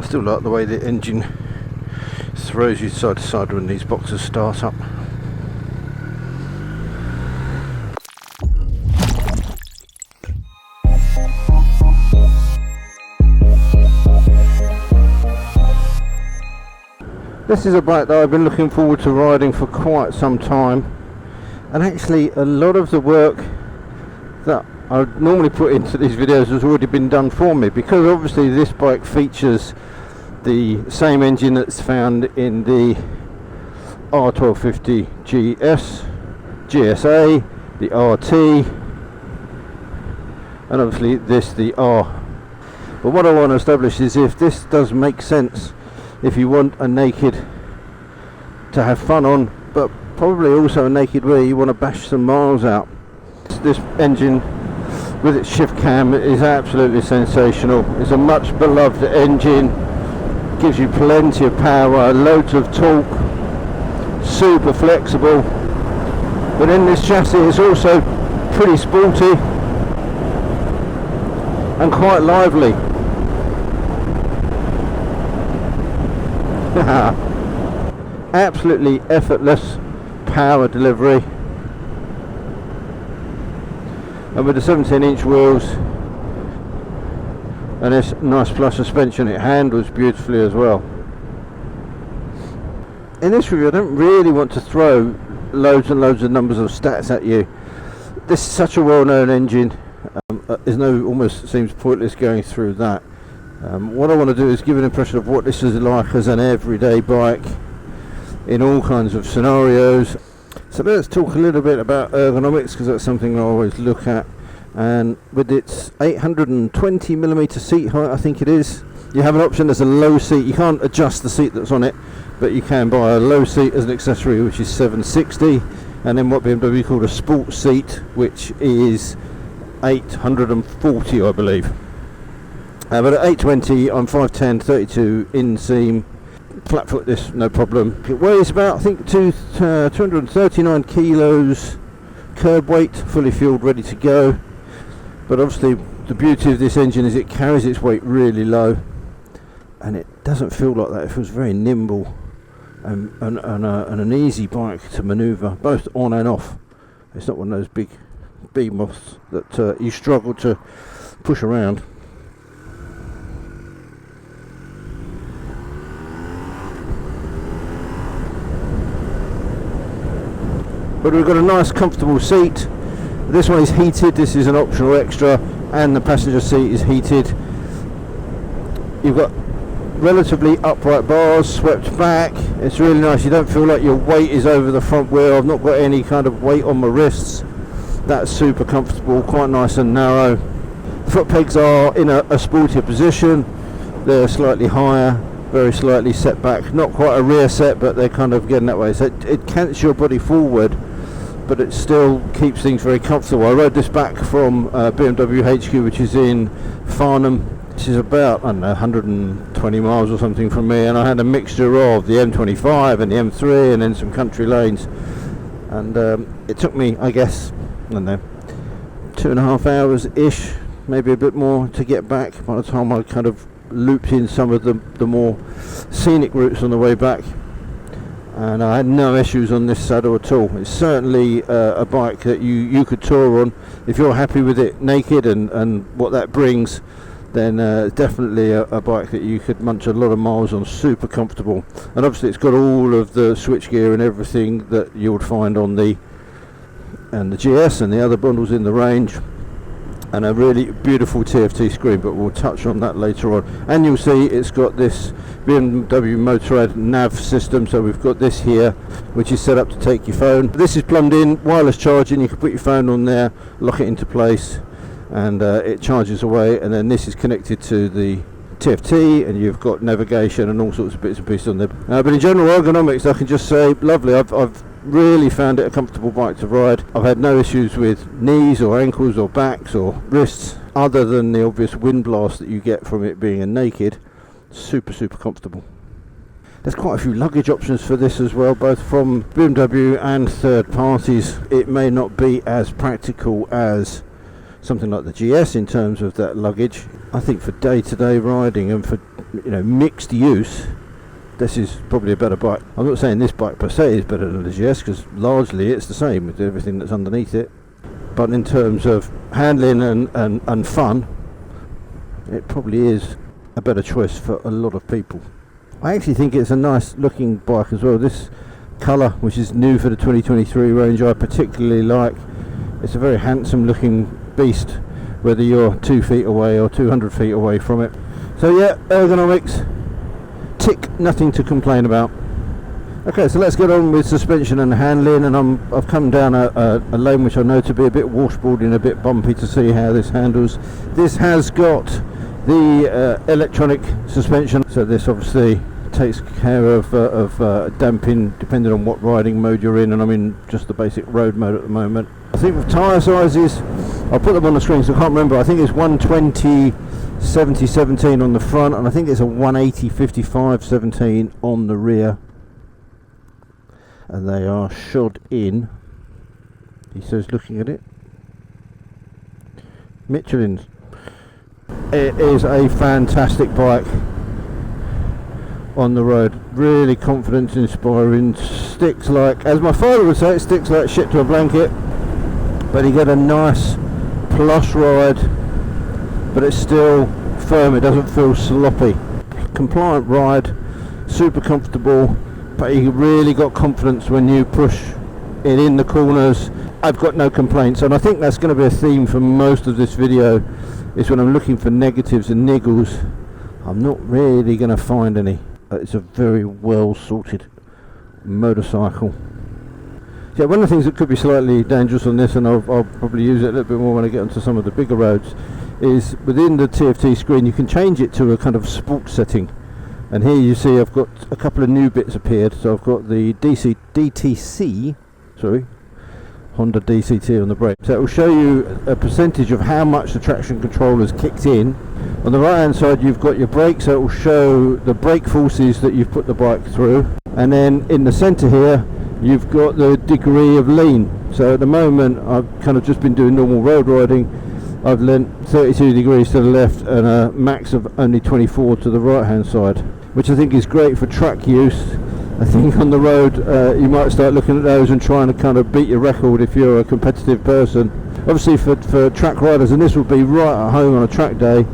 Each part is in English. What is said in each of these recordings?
Still like the way the engine throws you side to side when these boxes start up. This is a bike that I've been looking forward to riding for quite some time, and actually a lot of the work that I would normally put into these videos has already been done for me, because obviously this bike features the same engine that's found in the R1250 GSA, the RT, and obviously this, the R. But what I want to establish is if this does make sense if you want a naked to have fun on, but probably also a naked where you want to bash some miles out. This engine with its shift cam is absolutely sensational. It's a much beloved engine, gives you plenty of power, loads of torque, super flexible, but in this chassis it's also pretty sporty and quite lively. Absolutely effortless power delivery, and with the 17-inch wheels and this nice flush suspension, it handles beautifully as well. In this review I don't really want to throw loads and loads of numbers of stats at you. This is such a well-known engine, almost seems pointless going through that. What I want to do is give an impression of what this is like as an everyday bike in all kinds of scenarios. So let's talk a little bit about ergonomics, because that's something I always look at. And with its 820mm seat height, I think it is, you have an option as a low seat. You can't adjust the seat that's on it, but you can buy a low seat as an accessory, which is $760, and then what BMW called a sport seat, which is $840, I believe. But at 820, I'm 5'10", 32 inseam, flat foot this, no problem. It weighs about, I think, 239 kilos curb weight, fully fueled, ready to go. But obviously the beauty of this engine is it carries its weight really low, and it doesn't feel like that. It feels very nimble and an easy bike to manoeuvre, both on and off. It's not one of those big behemoths that you struggle to push around. But we've got a nice comfortable seat. This one is heated, this is an optional extra, and the passenger seat is heated. You've got relatively upright bars, swept back. It's really nice. You don't feel like your weight is over the front wheel. I've not got any kind of weight on my wrists. That's super comfortable, quite nice and narrow. The foot pegs are in a sportier position. They're slightly higher, very slightly set back. Not quite a rear set, but they're kind of getting that way. So it cants your body forward, but it still keeps things very comfortable. I rode this back from BMW HQ, which is in Farnham. This is about, I don't know, 120 miles or something from me, and I had a mixture of the M25 and the M3 and then some country lanes, and it took me, I guess, I don't know, 2.5 hours ish, maybe a bit more, to get back by the time I kind of looped in some of the more scenic routes on the way back. And I had no issues on this saddle at all. It's certainly a bike that you could tour on if you're happy with it naked and what that brings. Then definitely a bike that you could munch a lot of miles on. Super comfortable, and obviously it's got all of the switchgear and everything that you would find on the GS and the other bundles in the range, and a really beautiful TFT screen, but we'll touch on that later on. And you'll see it's got this BMW Motorrad nav system, so we've got this here which is set up to take your phone. This is plumbed in, wireless charging. You can put your phone on there, lock it into place, and it charges away, and then this is connected to the TFT, and you've got navigation and all sorts of bits and pieces on there. But in general, ergonomics, I can just say lovely. I've really found it a comfortable bike to ride. I've had no issues with knees or ankles or backs or wrists, other than the obvious wind blast that you get from it being a naked. Super comfortable. There's quite a few luggage options for this as well, both from BMW and third parties. It may not be as practical as something like the GS in terms of that luggage. I think for day-to-day riding and for you know, mixed use, this is probably a better bike. I'm not saying this bike per se is better than the GS, because largely it's the same with everything that's underneath it. But in terms of handling and fun, it probably is a better choice for a lot of people. I actually think it's a nice looking bike as well. This colour, which is new for the 2023 range, I particularly like. It's a very handsome looking beast, whether you're 2 feet away or 200 feet away from it. So yeah, ergonomics, tick, nothing to complain about. Okay, so let's get on with suspension and handling, and I've come down a lane which I know to be a bit washboardy and a bit bumpy to see how this handles. This has got the electronic suspension, so this obviously takes care of damping depending on what riding mode you're in, and I'm in just the basic road mode at the moment. I think with tyre sizes, I'll put them on the screen so I can't remember. I think it's 120 70/17 on the front, and I think it's a 180 55/17 on the rear, and they are shod in, he says looking at it, Michelin's. It is a fantastic bike on the road, really confidence inspiring, sticks like, as my father would say, it sticks like shit to a blanket, but you get a nice plush ride, but it's still firm, it doesn't feel sloppy. Compliant ride, super comfortable, but you really got confidence when you push it in the corners. I've got no complaints, and I think that's going to be a theme for most of this video, is when I'm looking for negatives and niggles, I'm not really going to find any. It's a very well sorted motorcycle. Yeah, one of the things that could be slightly dangerous on this, and I'll probably use it a little bit more when I get onto some of the bigger roads, is within the TFT screen you can change it to a kind of sport setting. And here you see I've got a couple of new bits appeared. So I've got the Honda DCT on the brake. So it will show you a percentage of how much the traction control has kicked in. On the right hand side you've got your brake, so it will show the brake forces that you've put the bike through. And then in the centre here you've got the degree of lean. So at the moment I've kind of just been doing normal road riding. I've lent 32 degrees to the left and a max of only 24 to the right hand side, which I think is great for track use. I think on the road you might start looking at those and trying to kind of beat your record if you're a competitive person. Obviously for track riders, and this will be right at home on a track day,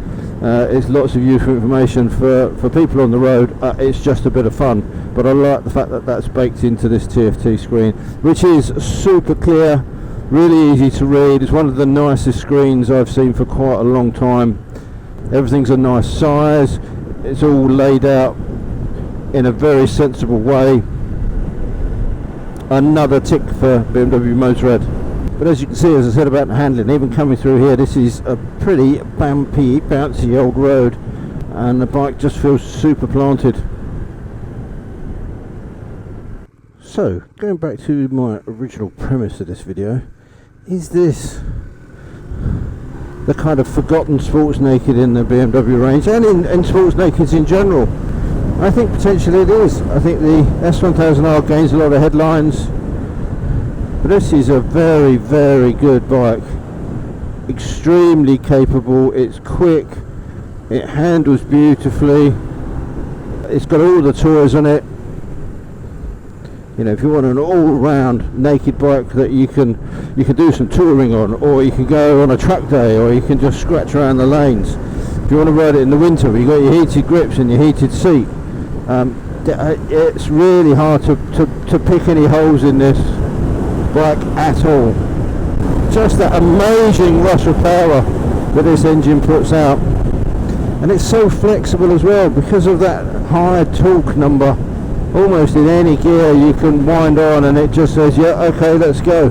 it's lots of useful information. For people on the road, it's just a bit of fun, but I like the fact that that's baked into this TFT screen, which is super clear, really easy to read. It's one of the nicest screens I've seen for quite a long time. Everything's a nice size, it's all laid out in a very sensible way. Another tick for BMW Motorrad. But as you can see, as I said about the handling, even coming through here, this is a pretty bumpy, bouncy old road, and the bike just feels super planted. So, going back to my original premise of this video, is this the kind of forgotten sports naked in the BMW range, and in sports nakeds in general? I think potentially it is. I think the S1000R gains a lot of headlines, but this is a very, very good bike. Extremely capable, it's quick, it handles beautifully, it's got all the toys on it. You know, if you want an all-round naked bike that you can do some touring on, or you can go on a track day, or you can just scratch around the lanes. If you want to ride it in the winter, you've got your heated grips and your heated seat. It's really hard to pick any holes in this bike at all. Just that amazing rush of power that this engine puts out, and it's so flexible as well because of that high torque number. Almost in any gear you can wind on and it just says, yeah, okay, let's go.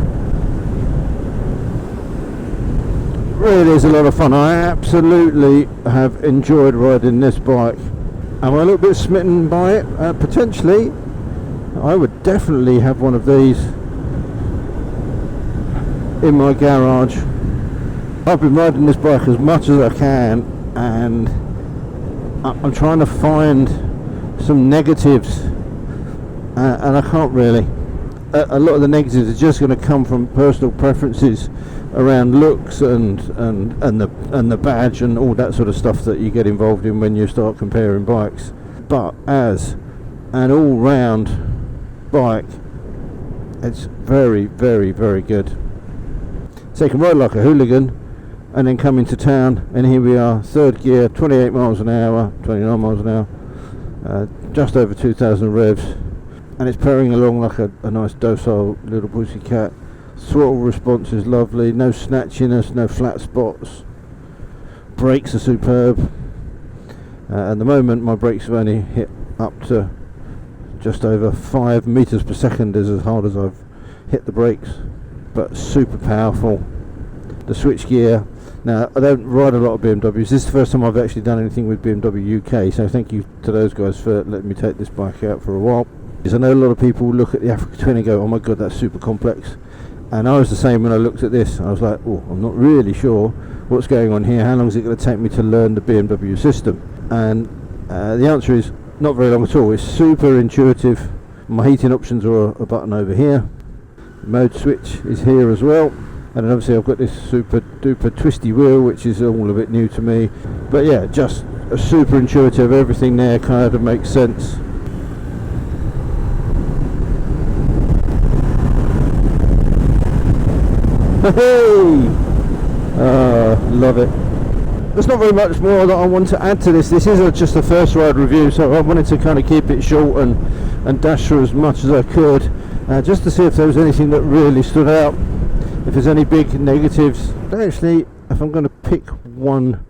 Really is a lot of fun. I absolutely have enjoyed riding this bike. Am I a little bit smitten by it? Potentially. I would definitely have one of these in my garage. I've been riding this bike as much as I can, and I'm trying to find some negatives, and I can't really. A lot of the negatives are just going to come from personal preferences around looks and the badge and all that sort of stuff that you get involved in when you start comparing bikes. But as an all-round bike, it's very, very, very good. So you can ride like a hooligan and then come into town, and here we are, third gear, 28 miles an hour, 29 miles an hour, just over 2,000 revs, and it's purring along like a nice docile little pussy cat. Throttle response is lovely, no snatchiness, no flat spots. Brakes are superb. At the moment my brakes have only hit up to just over 5 meters per second, is as hard as I've hit the brakes, but super powerful. The switchgear. Now, I don't ride a lot of BMWs. This is the first time I've actually done anything with BMW UK, so thank you to those guys for letting me take this bike out for a while. Because I know a lot of people look at the Africa Twin and go, oh my god, that's super complex. And I was the same when I looked at this. I was like, oh, I'm not really sure what's going on here. How long is it going to take me to learn the BMW system? And the answer is not very long at all. It's super intuitive. My heating options are a button over here. The mode switch is here as well. And then obviously I've got this super duper twisty wheel, which is all a bit new to me. But yeah, just a super intuitive, everything there kind of makes sense. Hey! Love it. There's not very much more that I want to add to this. This is just a first ride review, so I wanted to kind of keep it short and dash through as much as I could, just to see if there was anything that really stood out, if there's any big negatives. Actually, if I'm going to pick one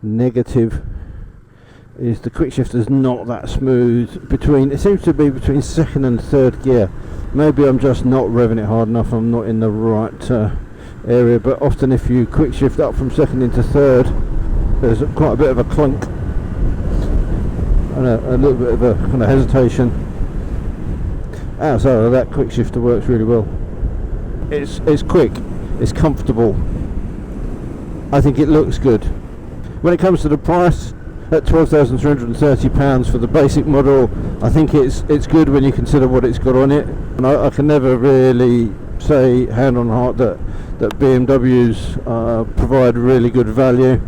negative, is the quick shifter's not that smooth. It seems to be between second and third gear. Maybe I'm just not revving it hard enough, I'm not in the right area, but often if you quick shift up from second into third, there's quite a bit of a clunk and a little bit of a kind of hesitation. Outside of that, quick shifter works really well. It's quick, it's comfortable, I think it looks good. When it comes to the price, at £12,330 for the basic model, I think it's good when you consider what it's got on it. And I can never really say hand on heart that BMWs provide really good value.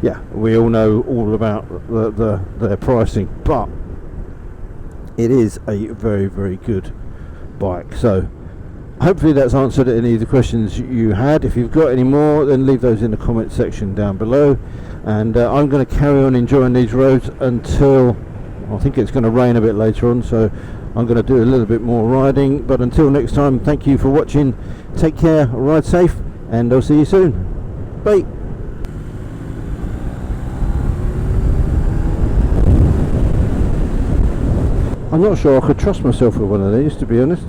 Yeah, we all know all about their pricing, but it is a very, very good bike. So hopefully that's answered any of the questions you had. If you've got any more, then leave those in the comment section down below. And I'm going to carry on enjoying these roads until, I think it's going to rain a bit later on, so I'm going to do a little bit more riding. But until next time, thank you for watching, take care, ride safe, and I'll see you soon. Bye. I'm not sure I could trust myself with one of these, to be honest.